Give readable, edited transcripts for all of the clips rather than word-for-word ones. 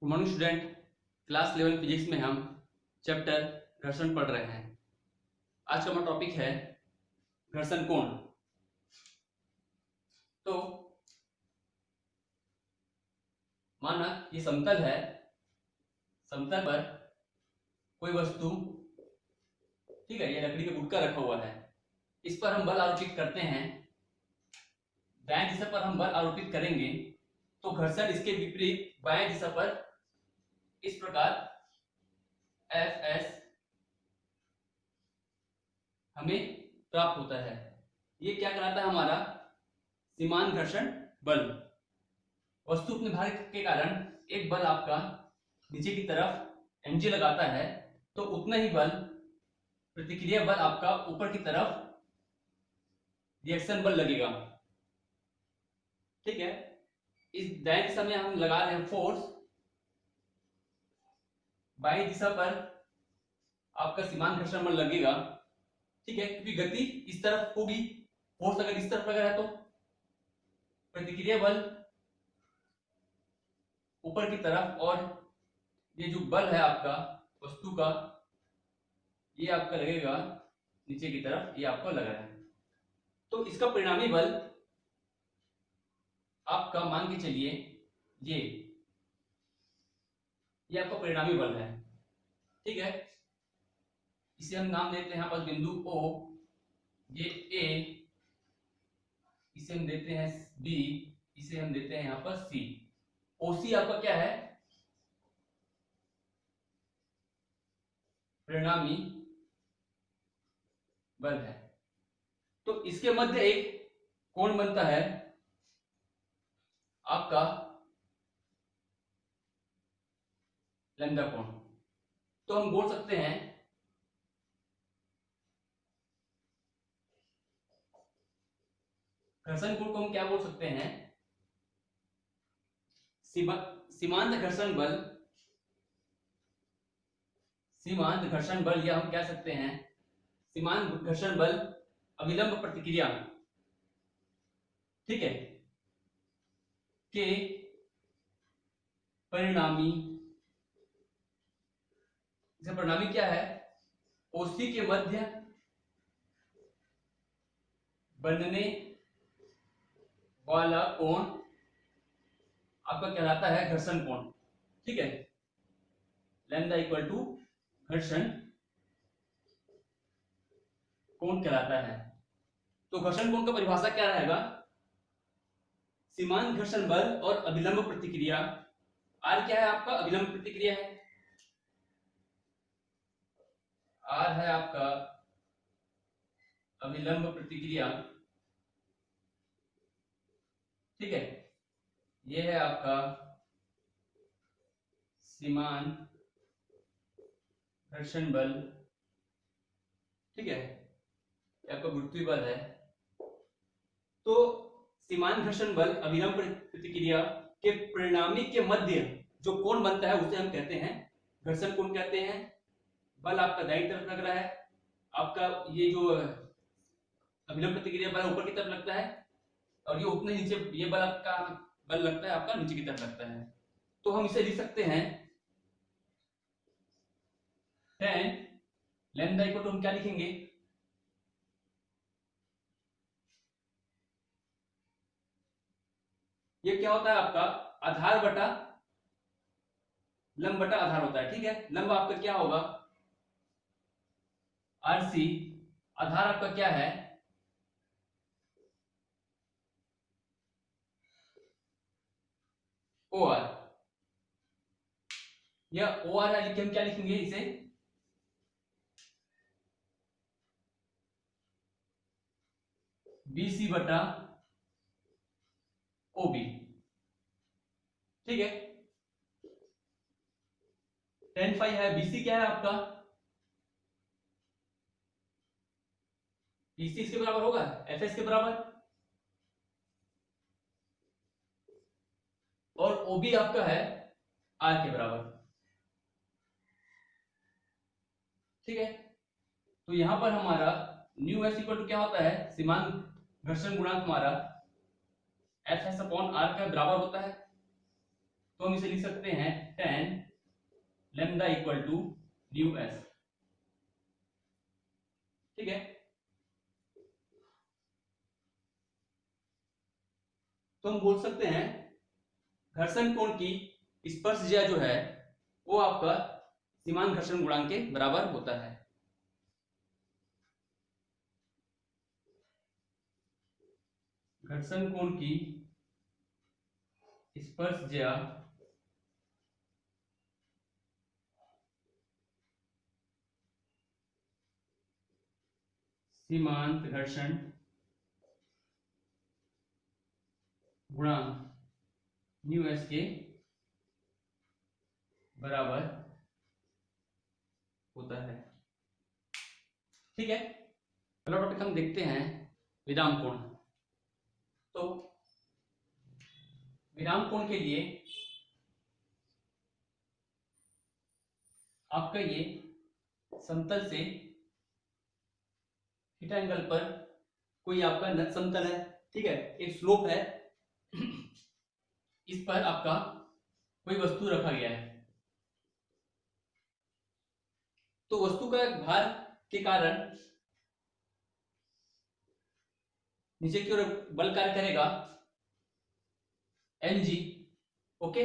Good morning student. Class 11 physics में हम chapter घर्षण पढ़ रहे हैं। आज का हमारा टॉपिक है घर्षण कोण। तो माना ये समतल है, समतल पर कोई वस्तु, ठीक है, ये लकड़ी का गुटका रखा हुआ है, इस पर हम बल आरोपित करते हैं। दाएं दिशा पर हम बल आरोपित करेंगे तो घर्षण इसके विपरीत बाएं दिशा पर इस प्रकार Fs हमें प्राप्त होता है। ये क्या कहलाता है? हमारा सीमांत घर्षण बल। वस्तु अपने भार के कारण एक बल आपका नीचे की तरफ mg लगाता है, तो उतना ही बल प्रतिक्रिया बल आपका ऊपर की तरफ रिएक्शन बल लगेगा। ठीक है, इस दाएं दिशा में हम लगा रहे हैं फोर्स, बाएं दिशा पर आपका सीमांत घर्षण बल लगेगा। ठीक है, क्योंकि गति इस तरफ होगी, फोर्स अगर इस तरफ लगा है तो प्रतिक्रिया बल ऊपर की तरफ, और ये जो बल है आपका वस्तु का, ये आपका लगेगा नीचे की तरफ, ये आपको लग रहा है। तो इसका परिणामी बल आपका मान के चलिए ये आपका परिणामी बल है। ठीक है, इसे हम नाम देते हैं यहाँ पर बिंदु O, ये A, इसे हम देते हैं B, इसे हम देते हैं यहाँ पर C। OC आपका क्या है? परिणामी बल है। तो इसके मध्य एक कोण बनता है आपका लैम्डा कोण। तो हम बोल सकते हैं घर्षण कोण को हम क्या बोल सकते हैं? सीमांत घर्षण बल, सीमांत घर्षण बल, या हम कह सकते हैं सीमांत घर्षण बल अविलंब प्रतिक्रिया, ठीक है, के परिणामी। इसका परिणामी क्या है? OC के मध्य बनने वाला कोण आपका कहलाता है घर्षण कोण। ठीक है, लैम्डा इक्वल टू घर्षण कोण कहलाता है। तो घर्षण कोण का परिभाषा क्या रहेगा? सीमांत घर्षण बल और अभिलंब प्रतिक्रिया। R क्या है आपका? अभिलंब प्रतिक्रिया है। R है आपका अभिलंब प्रतिक्रिया। ठीक है, ये है आपका सीमांत घर्षण बल। ठीक है, आपका गुरुत्वीय बल है। तो सीमांत घर्षण बल अभिलंब प्रतिक्रिया के परिणामी के मध्य जो कोण बनता है उसे हम कहते हैं घर्षण कोण कहते हैं। बल आपका दाईं तरफ लग रहा है, आपका ये जो अभिलंब प्रतिक्रिया बल ऊपर की तरफ लगता है, और ये उतने नीचे, ये बल आपका बल लगता है आपका नीचे की तरफ लगता है। तो हम इसे लिख सकते हैं tan लैम्डा इक्वल टू, हम क्या लिखेंगे? ये क्या होता है आपका? आधार बटा लंब बटा आधार होता है। ठीक है, लंब आपका क्या होगा? RC, आधार आपका क्या है? OR। यह OR है, लिखे हम क्या लिखेंगे इसे? BC बटा OB। ठीक है, tan फाई है, BC क्या है आपका? BC इसके बराबर होगा FS के बराबर, और OB आपका है R के बराबर। ठीक है, तो यहां पर हमारा न्यू एस इक्वल टू क्या होता है? सीमांत घर्षण गुणांक हमारा FS अपॉन R के बराबर होता है। तो हम इसे लिख सकते हैं tan lambda equal to mu S. ठीक है, तो हम बोल सकते हैं घर्षण कोण की स्पर्शज्या जो है वो आपका सीमांत घर्षण गुणांक के बराबर होता है। घर्षण कोण की स्पर्शज्या सीमांत घर्षण गुणांक न्यू एस के बराबर होता है। ठीक है, अगला टॉपिक हम देखते हैं विराम कोण। तो विराम कोण के लिए आपका ये समतल से थीटा एंगल पर कोई आपका नत समतल है, ठीक है, एक स्लोप है, इस पर आपका कोई वस्तु रखा गया है। तो वस्तु का भार के कारण नीचे की ओर बल कार्य करेगा mg। ओके,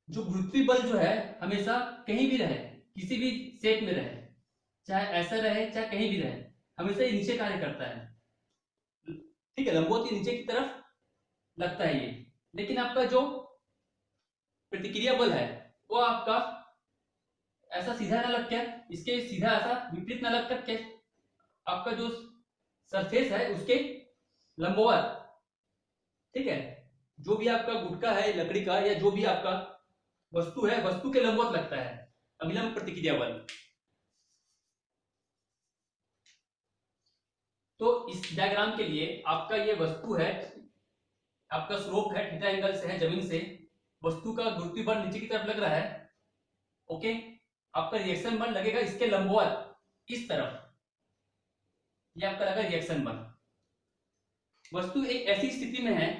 जो गुरुत्वीय बल जो है हमेशा कहीं भी रहे, किसी भी शेप में रहे, चाहे ऐसा रहे चाहे कहीं भी रहे, हमेशा ये नीचे कार्य करता है। ठीक है, लंबवत नीचे की तरफ लगता है ये, लेकिन आपका जो प्रतिक्रिया बल है वो आपका ऐसा सीधा ना लग के, इसके सीधा ऐसा विपरीत ना लग करके आपका जो सरफेस है उसके लंबवत, ठीक है, जो भी आपका गुटका है लकड़ी का या जो भी आपका वस्तु है वस्तु के लंबवत लगता है अभिलंब प्रतिक्रिया बल। तो इस डायग्राम के लिए आपका ये वस्तु है, आपका स्लोप है थीटा एंगल से है जमीन से, वस्तु का गुरुत्वीय बल नीचे की तरफ लग रहा है। ओके, आपका रिएक्शन बल लगेगा इसके लंबवत इस तरफ, ये आपका लगा रिएक्शन बल। वस्तु एक ऐसी स्थिति में है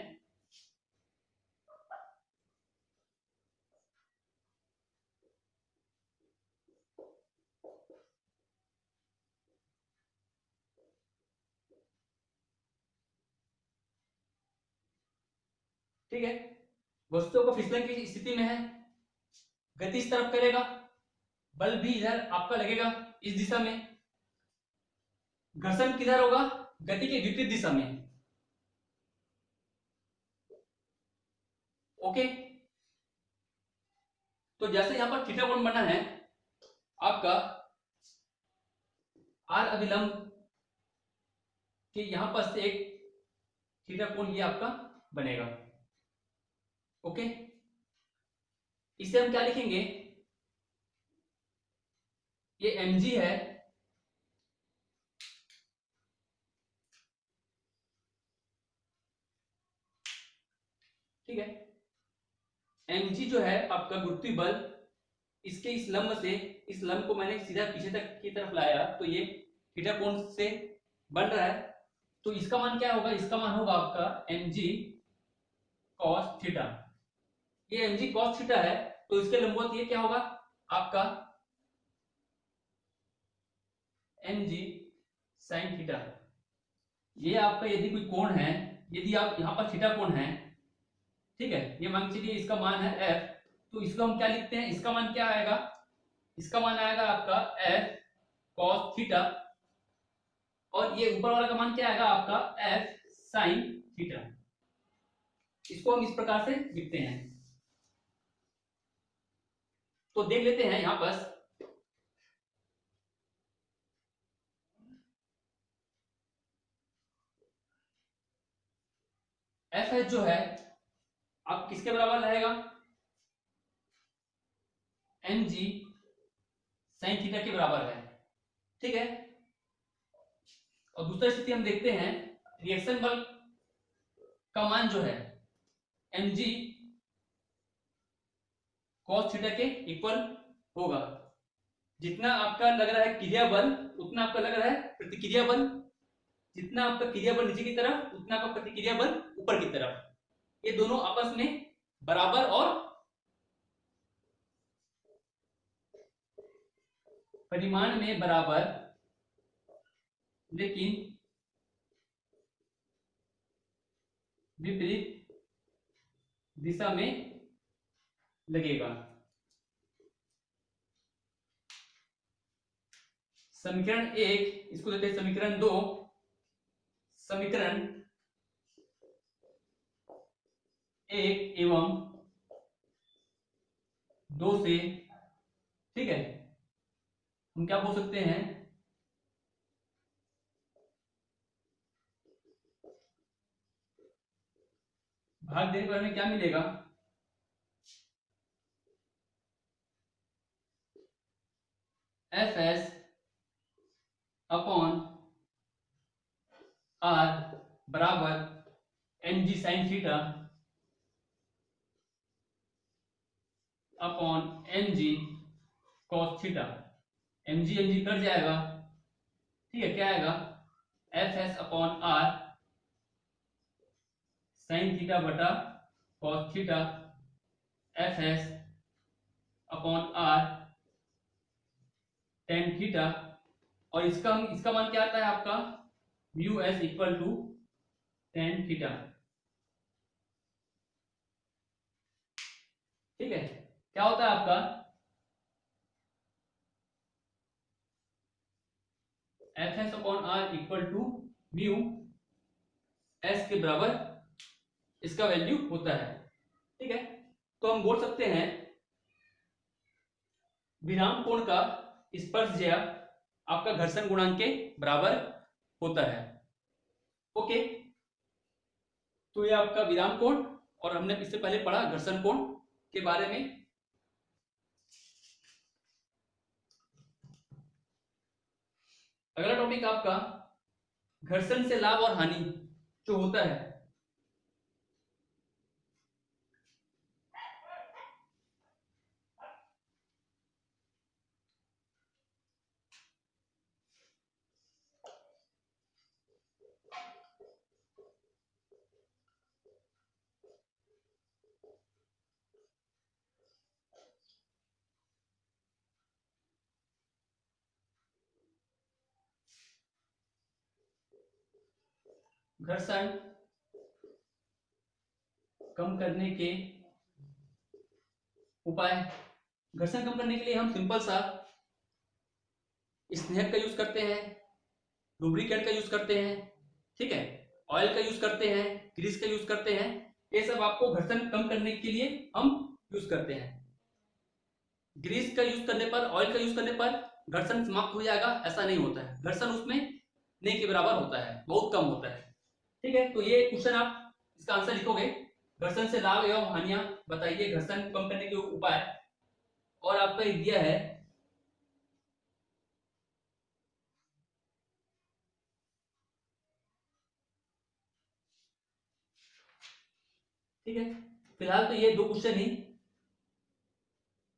ठीक है, वस्तु को फिसलन की स्थिति में है, गति इस तरफ करेगा, बल भी इधर आपका लगेगा इस दिशा में, घर्षण किधर होगा, गति के विपरीत दिशा में। ओके, तो जैसे यहां पर थीटा कोण बना है आपका आर अभिलंब के यहां पर से एक थीटा कोण ये आपका बनेगा। ओके, इसे हम क्या लिखेंगे, ये mg है, ठीक है, mg जो है आपका गुरुत्वीय बल, इसके इस लंब से, इस लंब को मैंने सीधा पीछे तक की तरफ लाया तो ये थीटा कोण से बन रहा है, तो इसका मान क्या होगा, इसका मान होगा आपका mg cos थीटा। ये mg cos थीटा है तो इसके लंबवत ये क्या होगा आपका mg sin थीटा। ये आपका यदि कोई कोण है, यदि आप यहां पर थीटा कोण है, ठीक है, ये मान चलिए इसका मान है f, तो इसको हम क्या लिखते हैं, इसका मान क्या आएगा, इसका मान आएगा आपका f cos थीटा, और ये ऊपर वाला का मान क्या आएगा आपका f sin थीटा। इसको हम इस प्रकार से लिखते हैं। तो देख लेते हैं यहां पर एफ एच जो है आप किसके बराबर रहेगा, एम जी साइन थीटा के बराबर है, ठीक है। और दूसरा स्थिति हम देखते हैं, रिएक्शन बल का मान जो है एम जी कॉस थीटा के इक्वल होगा। जितना आपका लग रहा है क्रिया बल उतना आपका लग रहा है प्रतिक्रिया बल, जितना आपका क्रिया बल नीचे की तरफ उतना आपका प्रतिक्रिया बल ऊपर की तरफ, ये दोनों आपस में बराबर और परिमाण में बराबर लेकिन विपरीत दिशा में लगेगा। समीकरण 1 इसको देते हैं समीकरण 2। समीकरण 1 एवं 2 से, ठीक है, हम क्या बोल सकते हैं, भाग देने पर हमें क्या मिलेगा, एफ एस अपॉन आर बराबर m g sine theta upon m g cos theta. M g cut जाएगा, ठीक है, क्या आएगा, f s upon r sine theta बटा cos theta f s upon r tan theta, और इसका मान क्या आता है आपका, mu s equal to tan theta. ठीक है, क्या होता है आपका, f s upon r equal to mu s के बराबर इसका वैल्यू होता है। ठीक है, तो हम बोल सकते हैं विराम कोण का स्पर्शज्या आपका घर्षण गुणांक के बराबर होता है। ओके, तो ये आपका विराम कोण, और हमने इससे पहले पढ़ा घर्षण कोण के बारे में। अगला टॉपिक आपका घर्षण से लाभ और हानि जो होता है। घर्षण कम करने के उपाय। घर्षण कम करने के लिए हम सिंपल सा स्नेहक का यूज करते हैं, लुब्रिकेंट का यूज करते हैं, ठीक है, ऑयल का यूज करते हैं, ग्रीस का यूज करते हैं। ये सब आपको घर्षण कम करने के लिए हम यूज करते हैं। ग्रीस का यूज करने पर, ऑयल का यूज करने पर घर्षण समाप्त हो जाएगा, ऐसा नहीं होता है। घर्षण उसमें नहीं के बराबर होता है, बहुत कम होता है। ठीक है, तो ये क्वेश्चन आप इसका आंसर लिखोगे, घर्षण से लाभ एवं हानियां बताइए, घर्षण कम करने के उपाय। और आपका एक दिया है ठीक है, फिलहाल तो ये दो क्वेश्चन ही,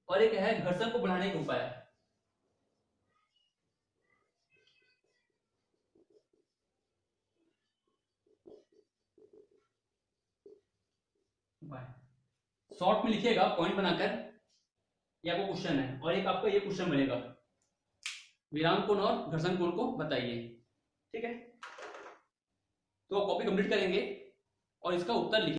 और एक है घर्षण को बढ़ाने के उपाय। शॉर्ट में लिखिएगा पॉइंट बनाकर, ये आपको क्वेश्चन है, और एक आपका ये क्वेश्चन बनेगा, विराम कोण और घर्षण कोण को बताइए। ठीक है, तो आप कॉपी कंप्लीट करेंगे और इसका उत्तर लिखिए।